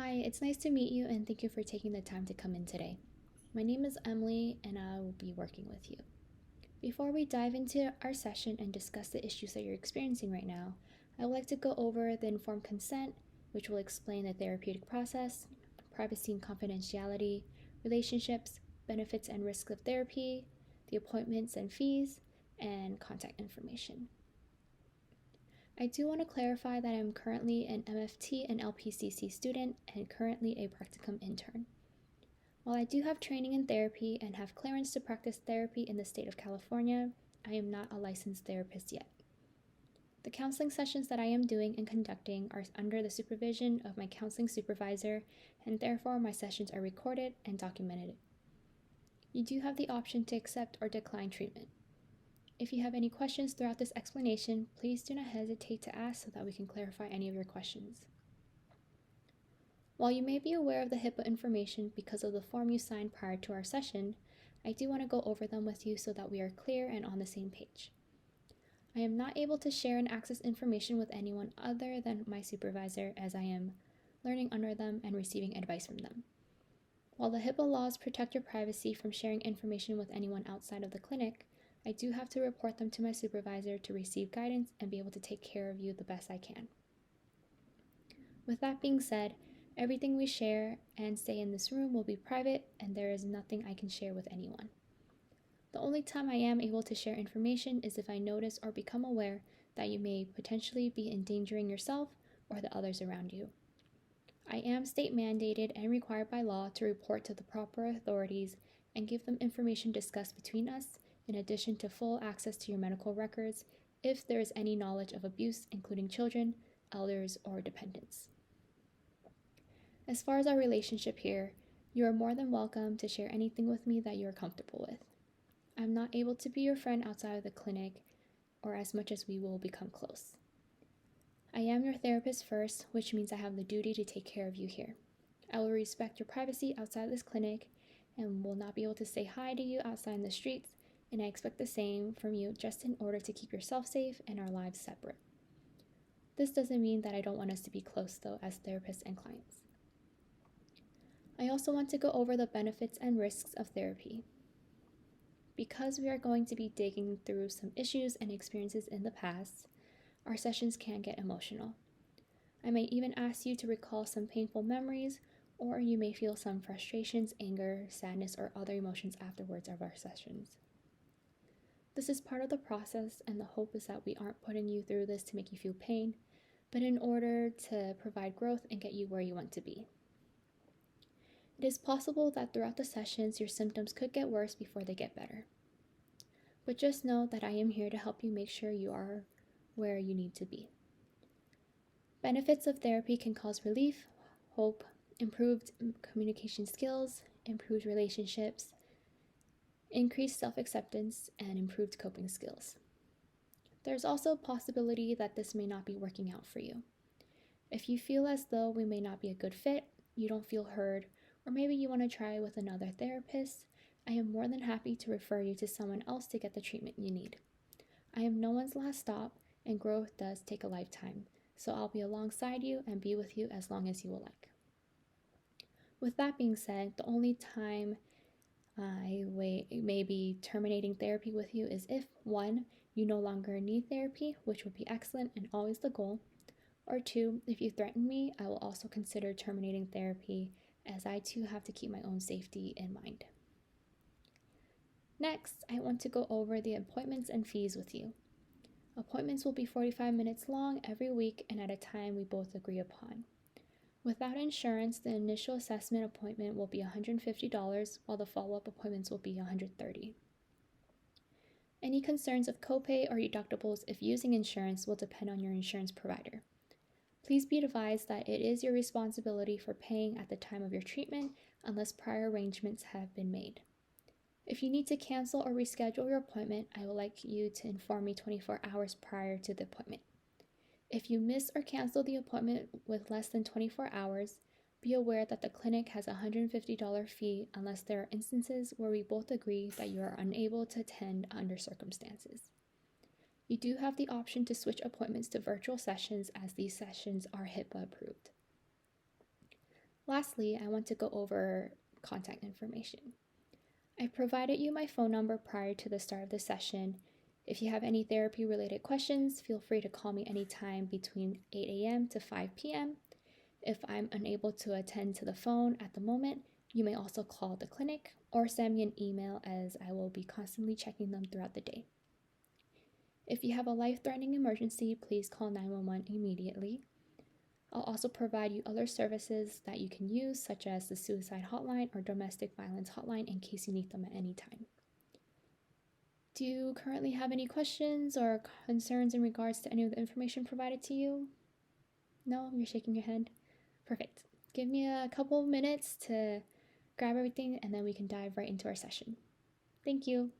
Hi, it's nice to meet you and thank you for taking the time to come in today. My name is Emily and I will be working with you. Before we dive into our session and discuss the issues that you're experiencing right now, I would like to go over the informed consent, which will explain the therapeutic process, privacy and confidentiality, relationships, benefits and risks of therapy, the appointments and fees, and contact information. I do want to clarify that I'm currently an MFT and LPCC student and currently a practicum intern. While I do have training in therapy and have clearance to practice therapy in the state of California, I am not a licensed therapist yet. The counseling sessions that I am doing and conducting are under the supervision of my counseling supervisor, and therefore my sessions are recorded and documented. You do have the option to accept or decline treatment. If you have any questions throughout this explanation, please do not hesitate to ask so that we can clarify any of your questions. While you may be aware of the HIPAA information because of the form you signed prior to our session, I do want to go over them with you so that we are clear and on the same page. I am not able to share and access information with anyone other than my supervisor, as I am learning under them and receiving advice from them. While the HIPAA laws protect your privacy from sharing information with anyone outside of the clinic, I do have to report them to my supervisor to receive guidance and be able to take care of you the best I can. With that being said, everything we share and say in this room will be private, and there is nothing I can share with anyone. The only time I am able to share information is if I notice or become aware that you may potentially be endangering yourself or the others around you. I am state mandated and required by law to report to the proper authorities and give them information discussed between us, in addition to full access to your medical records if there is any knowledge of abuse, including children, elders, or dependents. As far as our relationship here, you are more than welcome to share anything with me that you are comfortable with. I'm not able to be your friend outside of the clinic, or as much as we will become close. I am your therapist first, which means I have the duty to take care of you here. I will respect your privacy outside this clinic and will not be able to say hi to you outside in the streets, and I expect the same from you just in order to keep yourself safe and our lives separate. This doesn't mean that I don't want us to be close, though, as therapists and clients. I also want to go over the benefits and risks of therapy. Because we are going to be digging through some issues and experiences in the past, our sessions can get emotional. I may even ask you to recall some painful memories, or you may feel some frustrations, anger, sadness, or other emotions afterwards of our sessions. This is part of the process, and the hope is that we aren't putting you through this to make you feel pain, but in order to provide growth and get you where you want to be. It is possible that throughout the sessions, your symptoms could get worse before they get better. But just know that I am here to help you make sure you are where you need to be. Benefits of therapy can cause relief, hope, improved communication skills, improved relationships, increased self-acceptance, and improved coping skills. There's also a possibility that this may not be working out for you. If you feel as though we may not be a good fit, you don't feel heard, or maybe you want to try with another therapist, I am more than happy to refer you to someone else to get the treatment you need. I am no one's last stop, and growth does take a lifetime, so I'll be alongside you and be with you as long as you will like. With that being said, the only time I may be terminating therapy with you is if 1, you no longer need therapy, which would be excellent and always the goal, or 2, if you threaten me, I will also consider terminating therapy, as I too have to keep my own safety in mind. Next, I want to go over the appointments and fees with you. Appointments will be 45 minutes long every week and at a time we both agree upon. Without insurance, the initial assessment appointment will be $150, while the follow-up appointments will be $130. Any concerns of copay or deductibles if using insurance will depend on your insurance provider. Please be advised that it is your responsibility for paying at the time of your treatment unless prior arrangements have been made. If you need to cancel or reschedule your appointment, I would like you to inform me 24 hours prior to the appointment. If you miss or cancel the appointment with less than 24 hours, be aware that the clinic has a $150 fee unless there are instances where we both agree that you are unable to attend under circumstances. You do have the option to switch appointments to virtual sessions, as these sessions are HIPAA approved. Lastly, I want to go over contact information. I've provided you my phone number prior to the start of the session. If you have any therapy related questions, feel free to call me anytime between 8 a.m. to 5 p.m. If I'm unable to attend to the phone at the moment, you may also call the clinic or send me an email, as I will be constantly checking them throughout the day. If you have a life-threatening emergency, please call 911 immediately. I'll also provide you other services that you can use, such as the suicide hotline or domestic violence hotline, in case you need them at any time. Do you currently have any questions or concerns in regards to any of the information provided to you? No? You're shaking your head? Perfect. Give me a couple of minutes to grab everything and then we can dive right into our session. Thank you.